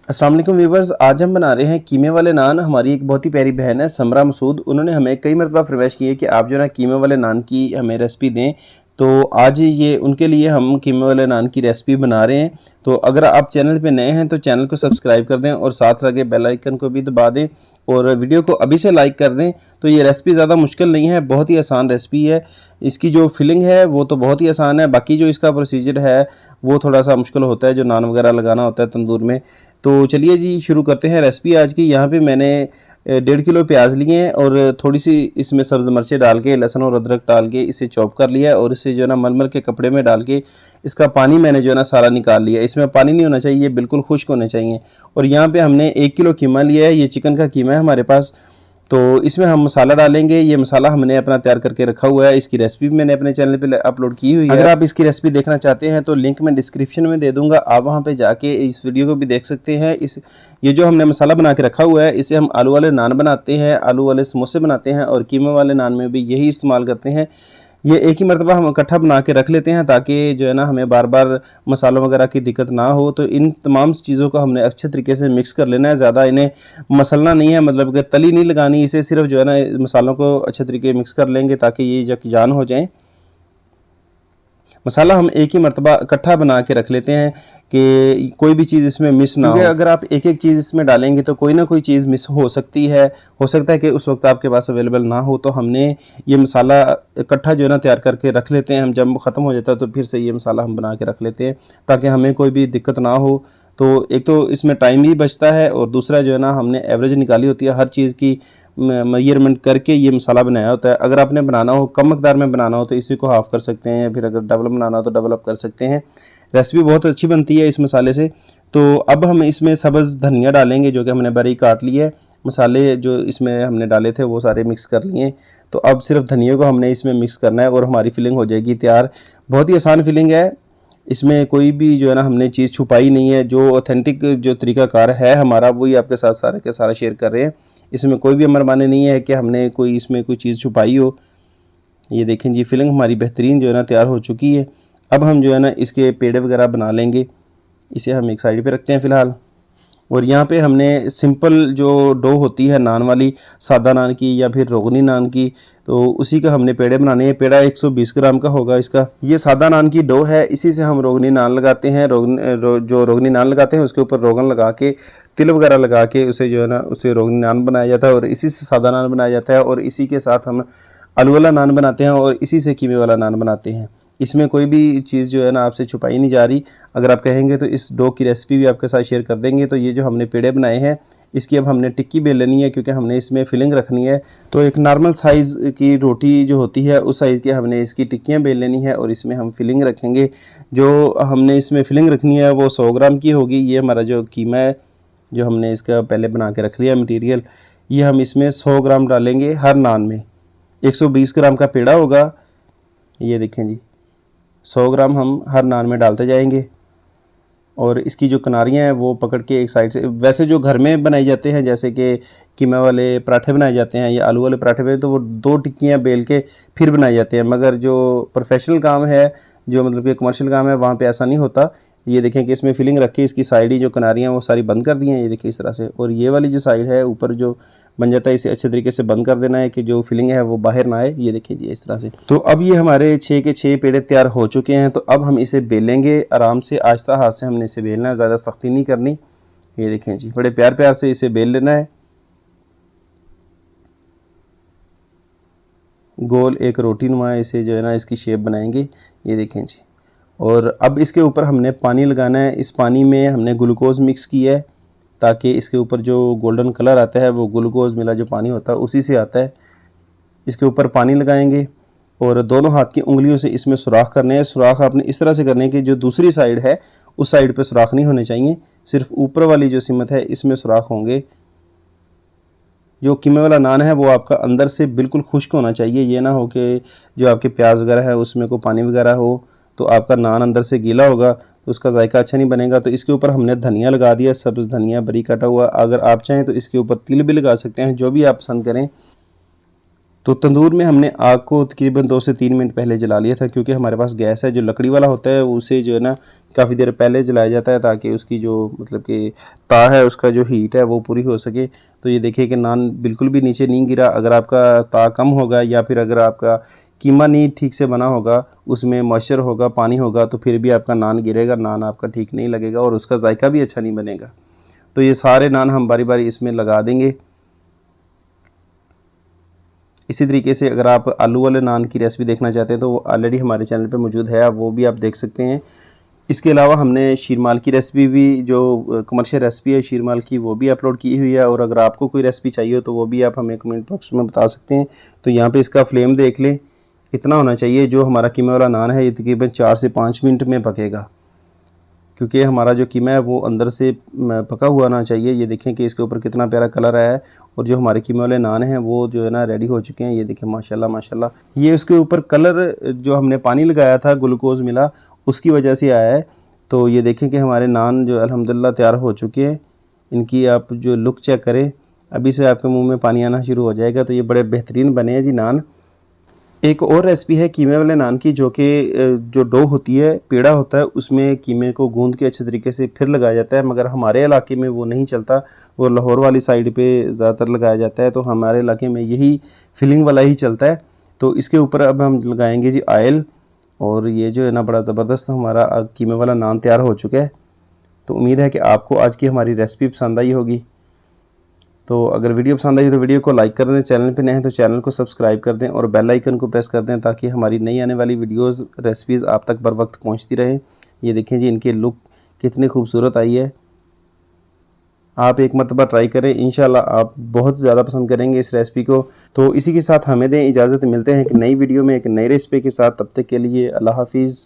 अस्सलाम वालेकुम व्यूवर्स, आज हम बना रहे हैं कीमे वाले नान। हमारी एक बहुत ही प्यारी बहन है समरा मसूद, उन्होंने हमें कई मरतबा फरमाइश की है कि आप जो है ना कीमे वाले नान की हमें रेसिपी दें। तो आज ये उनके लिए हम कीमे वाले नान की रेसिपी बना रहे हैं। तो अगर आप चैनल पे नए हैं तो चैनल को सब्सक्राइब कर दें और साथ लगे बेल आइकन को भी दबा दें और वीडियो को अभी से लाइक कर दें। तो ये रेसिपी ज़्यादा मुश्किल नहीं है, बहुत ही आसान रेसिपी है। इसकी जो फिलिंग है वो तो बहुत ही आसान है, बाकी जो इसका प्रोसीजर है वो थोड़ा सा मुश्किल होता है, जो नान वगैरह लगाना होता है तंदूर में। तो चलिए जी शुरू करते हैं रेसिपी आज की। यहाँ पे मैंने 1.5 किलो प्याज लिए हैं और थोड़ी सी इसमें सब्ज़ मिर्चें डाल के, लहसुन और अदरक डाल के इसे चॉप कर लिया है और इसे जो है ना मलमल के कपड़े में डाल के इसका पानी मैंने जो है ना सारा निकाल लिया। इसमें पानी नहीं होना चाहिए, बिल्कुल खुश्क होने चाहिए। और यहाँ पे हमने 1 किलो कीमा लिया है, ये चिकन का कीमा है हमारे पास। तो इसमें हम मसाला डालेंगे। ये मसाला हमने अपना तैयार करके रखा हुआ है, इसकी रेसिपी भी मैंने अपने चैनल पे अपलोड की हुई है। अगर आप इसकी रेसिपी देखना चाहते हैं तो लिंक मैं डिस्क्रिप्शन में दे दूंगा, आप वहां पे जाके इस वीडियो को भी देख सकते हैं। ये जो हमने मसाला बना के रखा हुआ है, इसे हम आलू वाले नान बनाते हैं, आलू वाले समोसे बनाते हैं और कीमे वाले नान में भी यही इस्तेमाल करते हैं। ये एक ही मरतबा हम इकट्ठा बना के रख लेते हैं ताकि जो है ना हमें बार बार मसालों वगैरह की दिक्कत ना हो। तो इन तमाम चीज़ों को हमने अच्छे तरीके से मिक्स कर लेना है, ज़्यादा इन्हें मसलना नहीं है, मतलब कि तली नहीं लगानी। इसे सिर्फ जो है ना मसालों को अच्छे तरीके मिक्स कर लेंगे ताकि ये यकजान हो जाएं। मसाला हम एक ही मरतबा इकट्ठा बना के रख लेते हैं कि कोई भी चीज़ इसमें मिस ना हो। अगर आप एक एक चीज़ इसमें डालेंगे तो कोई ना कोई चीज़ मिस हो सकती है, हो सकता है कि उस वक्त आपके पास अवेलेबल ना हो। तो हमने ये मसाला इकट्ठा जो है ना तैयार करके रख लेते हैं। हम जब ख़त्म हो जाता है तो फिर से ये मसाला हम बना के रख लेते हैं ताकि हमें कोई भी दिक्कत ना हो। तो एक तो इसमें टाइम भी बचता है और दूसरा जो है ना हमने एवरेज निकाली होती है हर चीज़ की, मेजरमेंट करके ये मसाला बनाया होता है। अगर आपने बनाना हो, कम मकदार में बनाना हो तो इसी को हाफ़ कर सकते हैं, या फिर अगर डबल बनाना हो तो डबल अप कर सकते हैं। रेसिपी बहुत अच्छी बनती है इस मसाले से। तो अब हम इसमें सब्ज़ धनिया डालेंगे जो कि हमने बारीक काट लिया है। मसाले जो इसमें हमने डाले थे वो सारे मिक्स कर लिए। तो अब सिर्फ धनिया को हमने इसमें मिक्स करना है और हमारी फिलिंग हो जाएगी तैयार। बहुत ही आसान फिलिंग है, इसमें कोई भी जो है ना हमने चीज़ छुपाई नहीं है। जो ऑथेंटिक जो तरीक़ाकार है हमारा वही आपके साथ सारे के सारा शेयर कर रहे हैं। इसमें कोई भी मनमाने नहीं है कि हमने कोई इसमें कोई चीज़ छुपाई हो। ये देखें जी, फिलिंग हमारी बेहतरीन जो है ना तैयार हो चुकी है। अब हम जो है ना इसके पेड़े वगैरह बना लेंगे। इसे हम एक साइड पे रखते हैं फ़िलहाल। और यहाँ पे हमने सिंपल जो डो होती है नान वाली, सादा नान की या फिर रोगनी नान की, तो उसी का हमने पेड़े बनाने हैं। पेड़ा 120 ग्राम का होगा इसका। ये सादा नान की डो है, इसी से हम रोगनी नान लगाते हैं। जो रोगनी नान लगाते हैं उसके ऊपर रोगन लगा के, तिल वगैरह लगा के उसे जो है ना उसे रोगनी नान बनाया जाता है और इसी से सादा नान बनाया जाता है। और इसी के साथ हम आलू वाला नान बनाते हैं और इसी से कीमे वाला नान बनाते हैं। इसमें कोई भी चीज़ जो है ना आपसे छुपाई नहीं जा रही। अगर आप कहेंगे तो इस डो की रेसिपी भी आपके साथ शेयर कर देंगे। तो ये जो हमने पेड़े बनाए हैं इसकी अब हमने टिक्की बेल लेनी है क्योंकि हमने इसमें फिलिंग रखनी है। तो एक नॉर्मल साइज़ की रोटी जो होती है उस साइज़ की हमने इसकी टिक्कियाँ बेल लेनी है और इसमें हम फिलिंग रखेंगे। जो हमने इसमें फिलिंग रखनी है वो 100 ग्राम की होगी। ये हमारा जो कीमा है जो हमने इसका पहले बना के रख लिया मटीरियल, ये हम इसमें 100 ग्राम डालेंगे हर नान में। 120 ग्राम का पेड़ा होगा, ये देखें जी, 100 ग्राम हम हर नान में डालते जाएंगे। और इसकी जो किनारियाँ हैं वो पकड़ के एक साइड से, वैसे जो घर में बनाए जाते हैं जैसे कि कीमा वाले पराठे बनाए जाते हैं या आलू वाले पराठे बनाए तो वो 2 टिक्कियाँ बेल के फिर बनाए जाते हैं। मगर जो प्रोफेशनल काम है, जो मतलब कि कमर्शियल काम है, वहाँ पे ऐसा नहीं होता। ये देखें कि इसमें फिलिंग रख के इसकी साइड ही जो किनारियाँ वो सारी बंद कर दी हैं, ये देखिए इस तरह से। और ये वाली जो साइड है ऊपर जो बन जाता है इसे अच्छे तरीके से बंद कर देना है कि जो फिलिंग है वो बाहर ना आए। ये देखिए जी इस तरह से। तो अब ये हमारे 6 के 6 पेड़े तैयार हो चुके हैं। तो अब हम इसे बेलेंगे आराम से, आहिस्ता हाथ से हमने इसे बेलना है, ज़्यादा सख्ती नहीं करनी। ये देखें जी, बड़े प्यार प्यार से इसे बेल लेना है। गोल एक रोटी नुमा इसे जो है ना इसकी शेप बनाएंगे। ये देखें जी। और अब इसके ऊपर हमने पानी लगाना है। इस पानी में हमने ग्लूकोज़ मिक्स किया है ताकि इसके ऊपर जो गोल्डन कलर आता है वो ग्लूकोज़ मिला जो पानी होता है उसी से आता है। इसके ऊपर पानी लगाएंगे और दोनों हाथ की उंगलियों से इसमें सुराख करने हैं। सुराख आपने इस तरह से करने हैं कि जो दूसरी साइड है उस साइड पे सुराख नहीं होने चाहिए, सिर्फ ऊपर वाली जो सिमत है इसमें सुराख होंगे। जो कीमे वाला नान है वो आपका अंदर से बिल्कुल खुश्क होना चाहिए। ये ना हो कि जो आपके प्याज वगैरह है उसमें कोई पानी वगैरह हो तो आपका नान अंदर से गीला होगा तो उसका जायका अच्छा नहीं बनेगा। तो इसके ऊपर हमने धनिया लगा दिया, सब्ज़ धनिया बरी कटा हुआ। अगर आप चाहें तो इसके ऊपर तिल भी लगा सकते हैं, जो भी आप पसंद करें। तो तंदूर में हमने आग को तकरीबन 2 से 3 मिनट पहले जला लिया था, क्योंकि हमारे पास गैस है जो लकड़ी वाला होता है, उसे जो है ना काफ़ी देर पहले जलाया जाता है ताकि उसकी जो मतलब कि ता है उसका जो हीट है वो पूरी हो सके। तो ये देखिए कि नान बिल्कुल भी नीचे नहीं गिरा। अगर आपका ता कम होगा या फिर अगर आपका कीमा नहीं ठीक से बना होगा, उसमें मॉइस्चर होगा, पानी होगा, तो फिर भी आपका नान गिरेगा, नान आपका ठीक नहीं लगेगा और उसका जायका भी अच्छा नहीं बनेगा। तो ये सारे नान हम बारी बारी इसमें लगा देंगे। इसी तरीके से अगर आप आलू वाले नान की रेसिपी देखना चाहते हैं तो वो ऑलरेडी हमारे चैनल पे मौजूद है, वो भी आप देख सकते हैं। इसके अलावा हमने शीरमाल की रेसिपी भी, जो कमर्शियल रेसिपी है शीरमाल की, वो भी अपलोड की हुई है। और अगर आपको कोई रेसिपी चाहिए हो तो वो भी आप हमें कमेंट बॉक्स में बता सकते हैं। तो यहाँ पे इसका फ्लेम देख लें, इतना होना चाहिए। जो हमारा कीमा वाला नान है ये तकरीबन 4 से 5 मिनट में पकेगा, क्योंकि हमारा जो कीमा है वो अंदर से पका हुआ ना चाहिए। ये देखें कि इसके ऊपर कितना प्यारा कलर आया है। और जो हमारे कीमे वाले नान हैं वो जो है ना रेडी हो चुके हैं। ये देखें माशाल्लाह माशाल्लाह। ये उसके ऊपर कलर जो हमने पानी लगाया था, ग्लूकोज मिला, उसकी वजह से आया है। तो ये देखें कि हमारे नान जो अल्हम्दुलिल्लाह तैयार हो चुके हैं। इनकी आप जो लुक चेक करें, अभी से आपके मुँह में पानी आना शुरू हो जाएगा। तो ये बड़े बेहतरीन बने हैं जी नान। एक और रेसिपी है कीमे वाले नान की, जो कि जो डो होती है, पेड़ा होता है, उसमें कीमे को गूंद के अच्छे तरीके से फिर लगाया जाता है। मगर हमारे इलाके में वो नहीं चलता, वो लाहौर वाली साइड पे ज़्यादातर लगाया जाता है। तो हमारे इलाके में यही फिलिंग वाला ही चलता है। तो इसके ऊपर अब हम लगाएंगे जी ऑयल। और ये जो है ना बड़ा ज़बरदस्त हमारा कीमे वाला नान तैयार हो चुका है। तो उम्मीद है कि आपको आज की हमारी रेसिपी पसंद आई होगी। तो अगर वीडियो पसंद आई तो वीडियो को लाइक कर दें, चैनल पे नए हैं तो चैनल को सब्सक्राइब कर दें और बेल आइकन को प्रेस कर दें, ताकि हमारी नई आने वाली वीडियोस रेसिपीज़ आप तक बर वक्त पहुंचती रहें। ये देखें जी इनकी लुक कितनी खूबसूरत आई है। आप एक मरतबा ट्राई करें, इंशाल्लाह आप बहुत ज़्यादा पसंद करेंगे इस रेसिपी को। तो इसी के साथ हमें दें इजाज़त, मिलते हैं एक नई वीडियो में एक नई रेसिपी के साथ। तब तक के लिए अल्लाह हाफिज़।